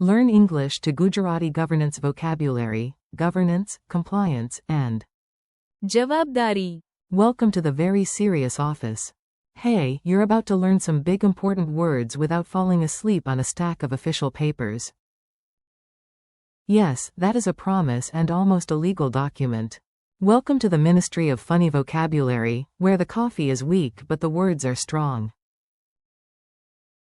Learn English to Gujarati governance vocabulary, governance, compliance, and जवाबदारी. welcome to the very serious office. Hey, you're about to learn some big important words without falling asleep on a stack of official papers. Yes, that is a promise and almost a legal document. Welcome to the Ministry of Funny Vocabulary, where the coffee is weak but the words are strong.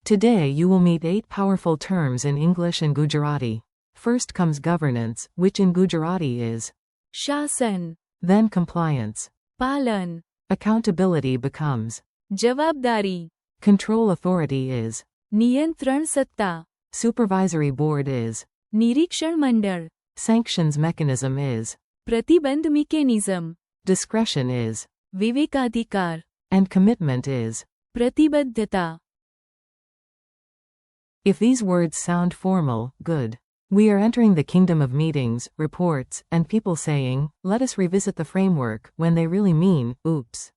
Today you will meet 8 powerful terms in English and Gujarati. First comes governance, which in Gujarati is शासन. then compliance. पालन. Accountability becomes जवाबदारी. control. Authority is नियंत्रण सत्ता. supervisory board is निरीक्षण मंडल. sanctions mechanism is प्रतिबंध mechanism. discretion is विवेकाधिकार. and commitment is. प्रतिबद्धता. If these words sound formal, good. We are entering the kingdom of meetings, reports, and people saying, let us revisit the framework, when they really mean, oops.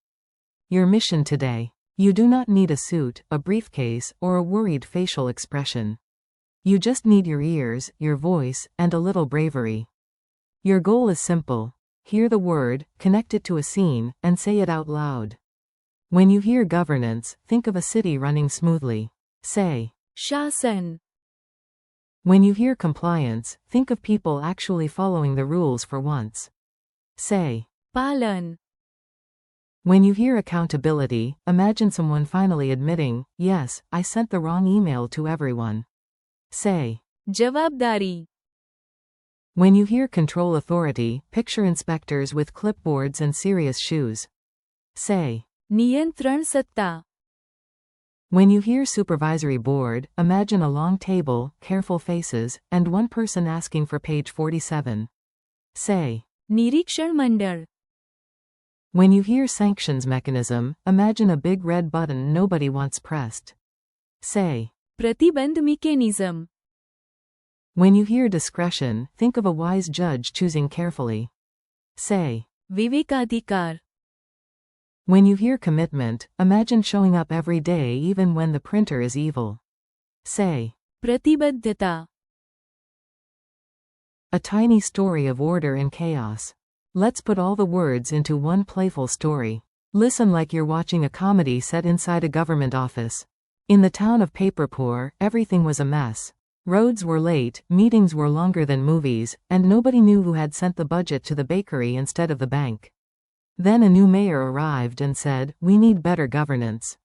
Your mission today. You do not need a suit, a briefcase, or a worried facial expression. You just need your ears, your voice, and a little bravery. Your goal is simple. Hear the word, connect it to a scene, and say it out loud. When you hear governance, think of a city running smoothly. Say, शासन. when you hear compliance, think of people actually following the rules for once. Say, पालन. when you hear accountability, imagine someone finally admitting, yes, I sent the wrong email to everyone. Say, जवाबदारी. when you hear control. Authority, picture inspectors with clipboards and serious shoes. Say, नियंत्रण सत्ता. when you hear supervisory board, imagine a long table, careful faces, and one person asking for page 47. Say, निरीक्षण मंडल. when you hear sanctions mechanism, imagine a big red button nobody wants pressed. Say, प्रतिबंध mechanism. when you hear discretion, think of a wise judge choosing carefully. Say, विवेकाधिकार. when you hear commitment, imagine showing up every day even when the printer is evil. Say, प्रतिबद्धता. a tiny story of order and chaos. Let's put all the words into one playful story. Listen like you're watching a comedy set inside a government office. In the town of Paperpur, everything was a mess. Roads were late, meetings were longer than movies, and nobody knew who had sent the budget to the bakery instead of the bank. Then a new mayor arrived and said, we need better governance.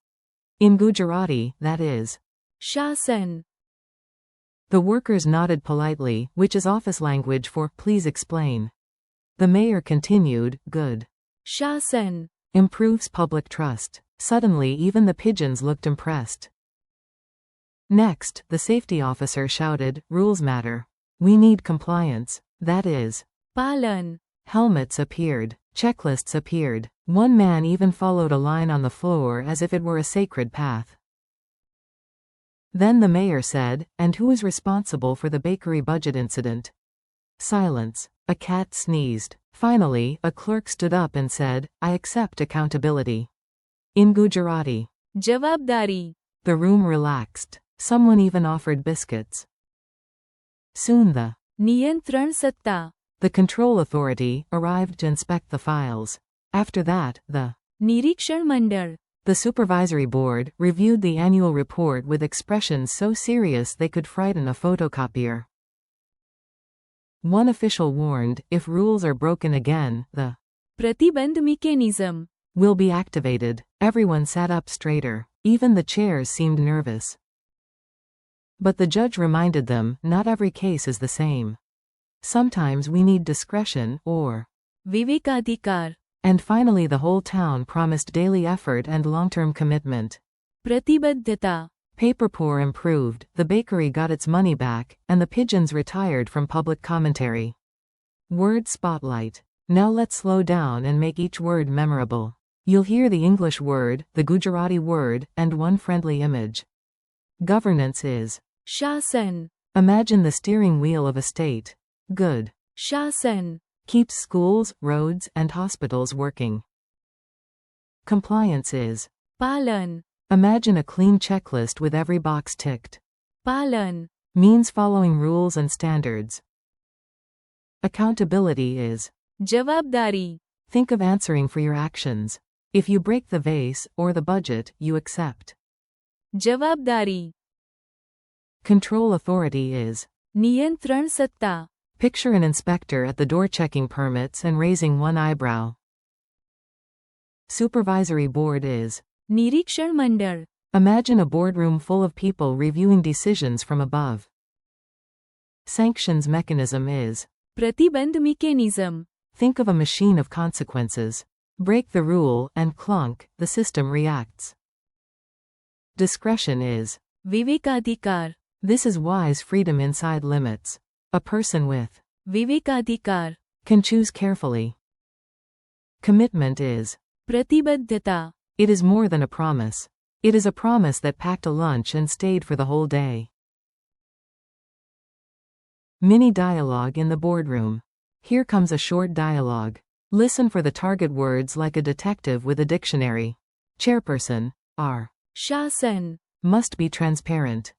In Gujarati, that is शासन. The workers nodded politely, which is office language for, please explain. The mayor continued, good. शासन. Improves public trust. Suddenly even the pigeons looked impressed. Next, the safety officer shouted, rules matter. We need compliance. That is पालन. Helmets appeared. Checklists appeared. One man even followed a line on the floor as if it were a sacred path. Then the mayor said, and who is responsible for the bakery budget incident? Silence. A cat sneezed. Finally, a clerk stood up and said, I accept accountability. In Gujarati, जवाबदारी. the room relaxed. Someone even offered biscuits. Soon the नियंत्रण सत्ता. control authority arrived to inspect the files. After that, the निरीक्षण मंडल. supervisory board reviewed the annual report with expressions so serious they could frighten a photocopier. One official warned, if rules are broken again, the प्रतिबंध mechanism. will be activated. Everyone sat up straighter. Even the chairs seemed nervous. But the judge reminded them, not every case is the same. Sometimes we need discretion, or विवेकाधिकार. And finally the whole town promised daily effort and long-term commitment. प्रतिबद्धता. Paperpur improved, the bakery got its money back, and the pigeons retired from public commentary. Word spotlight. Now let's slow down and make each word memorable. You'll hear the English word, the Gujarati word, and one friendly image. Governance is शासन. Imagine the steering wheel of a state. Good. शासन. Keeps schools, roads, and hospitals working. Compliance is पालन. Imagine a clean checklist with every box ticked. पालन. means following rules and standards. Accountability is जवाबदारी, think of answering for your actions. If you break the vase or the budget, you accept. जवाबदारी, Control authority is नियंत्रण सत्ता, picture an inspector at the door checking permits and raising one eyebrow. Supervisory board is निरीक्षण मंडळ, imagine a boardroom full of people reviewing decisions from above. Sanctions mechanism is प्रतिबंध mechanism, think of a machine of consequences. Break the rule and clunk, the system reacts. Discretion is विवेकाधिकार, this is wise freedom inside limits. A person with विवेकाधिकार, can choose carefully. Commitment is प्रतिबद्धता, it is more than a promise. It is a promise that packed a lunch and stayed for the whole day. Mini dialogue in the boardroom. Here comes a short dialogue. Listen for the target words like a detective with a dictionary. Chairperson, R. शासन, Must be transparent.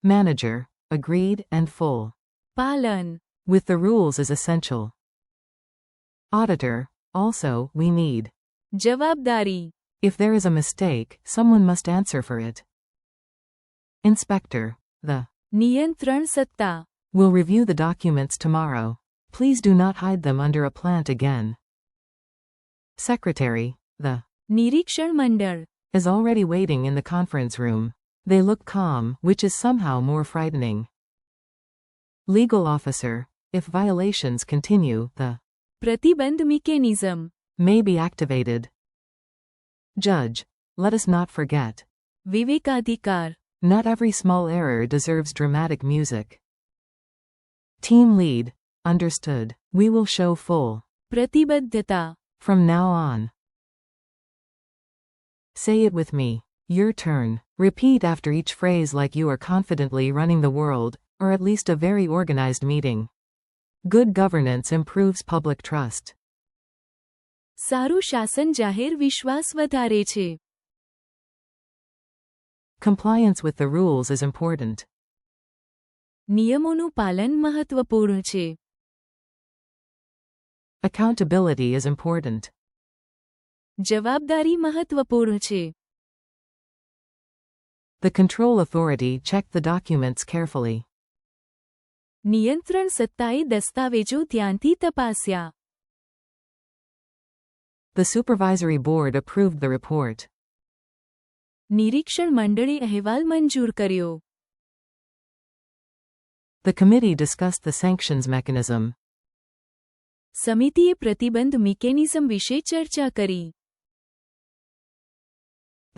Manager, agreed and full. पालन, With the rules is essential. Auditor, also, we need. जवाबदारी, If there is a mistake, someone must answer for it. Inspector, the नियंत्रण सत्ता, will review the documents tomorrow. Please do not hide them under a plant again. Secretary, the निरीक्षण मंडळ, is already waiting in the conference room. They look calm, which is somehow more frightening. Legal officer, if violations continue, the प्रतिबंध mechanism, may be activated. Judge, let us not forget. विवेकाधिकार, Not every small error deserves dramatic music. Team lead, understood. We will show full. प्रतिबद्धता, From now on. Say it with me. Your turn. Repeat after each phrase like you are confidently running the world, or at least a very organized meeting. Good governance improves public trust. સારું શાસન જાહેર વિશ્વાસ વધારે છે. Compliance with the rules is important. નિયમોનું પાલન મહત્વપૂર્ણ છે. Accountability is important. જવાબદારી મહત્વપૂર્ણ છે. The control authority checked the documents carefully. નિયંત્રણ સત્તાએ દસ્તાવેજો ધ્યાનથી તપાસ્યા. The supervisory board approved the report. નિરીક્ષણ મંડળે અહેવાલ મંજૂર કર્યો. The committee discussed the sanctions mechanism. સમિતિએ પ્રતિબંધ મિકેનિઝમ વિશે ચર્ચા કરી.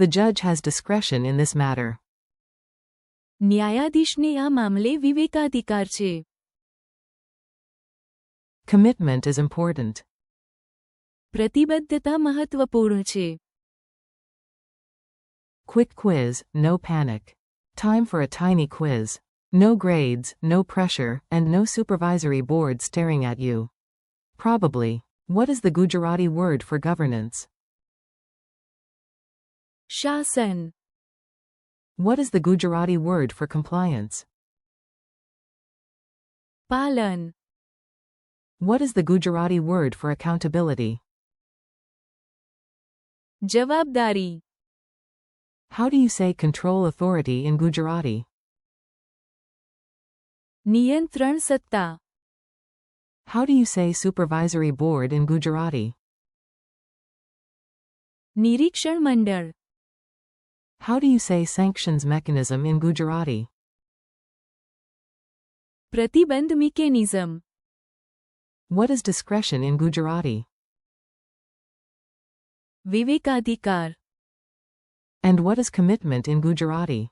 The judge has discretion in this matter. ન્યાયાધીશને આ મામલે વિવેકાધિકાર છે. Commitment is important. પ્રતિબદ્ધતા મહત્વપૂર્ણ છે. Quick quiz, no panic. Time for a tiny quiz. No grades, no pressure, and no supervisory board staring at you. Probably. What is the Gujarati word for governance? શાસન, What is the Gujarati word for compliance? પાલન, What is the Gujarati word for accountability? જવાબદારી, How do you say control authority in Gujarati? નિયંત્રણ સત્તા, How do you say supervisory board in Gujarati? નિરીક્ષણ મંડળ, How do you say sanctions mechanism in Gujarati? પ્રતિબંધ mechanism, What is discretion in Gujarati? વિવેકાધિકાર, And what is commitment in Gujarati?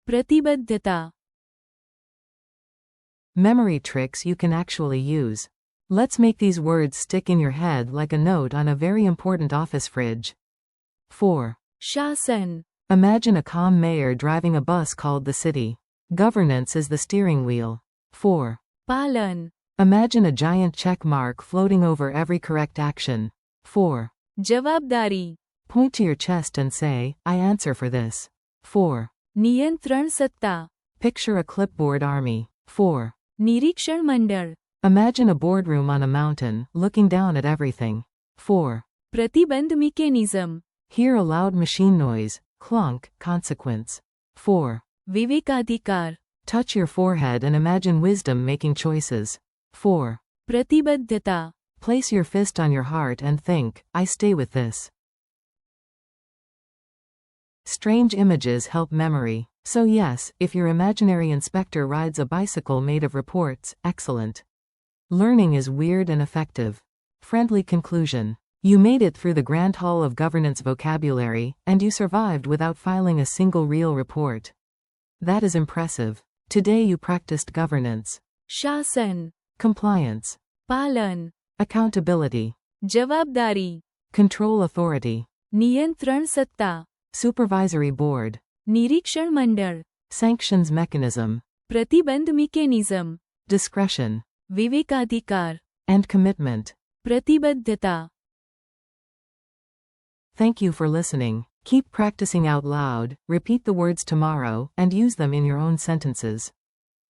પ્રતિબદ્ધતા. Memory tricks you can actually use. Let's make these words stick in your head like a note on a very important office fridge. 4. શાસન, Imagine a calm mayor driving a bus called the city. Governance is the steering wheel. 4. પાલન, Imagine a giant check mark floating over every correct action. 4. જવાબદારી, Point to your chest and say, I answer for this. 4. नियंत्रण सत्ता. Picture a clipboard army. 4. निरीक्षण मंडळ. Imagine a boardroom on a mountain, looking down at everything. 4. प्रतिबंध मिकेनिज्म. Hear a loud machine noise, clunk, consequence. 4. विवेकाधिकार. Touch your forehead and imagine wisdom making choices. 4. प्रतिबद्धता. Place your fist on your heart and think, I stay with this. Strange images help memory. So yes, if your imaginary inspector rides a bicycle made of reports, excellent. Learning is weird and effective. Friendly conclusion. You made it through the Grand Hall of Governance vocabulary, and you survived without filing a single real report. That is impressive. Today you practiced governance, शासन. compliance, पालन. accountability, जवाबदारी. control authority, नियंत्रण सत्ता. supervisory board, निरीक्षण मंडळ. sanctions mechanism, प्रतिबंध मिकेनिज्म. discretion, विवेकाधिकार. and commitment. प्रतिबद्धता. Thank you for listening. Keep practicing out loud, repeat the words tomorrow, and use them in your own sentences.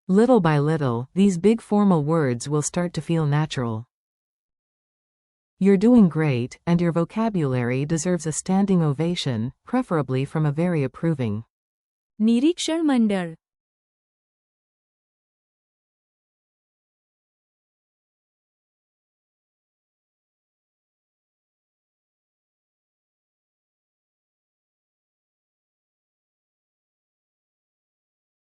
Little by little, these big formal words will start to feel natural. You're doing great, and your vocabulary deserves a standing ovation, preferably from a very approving. निरीक्षण मंडळ.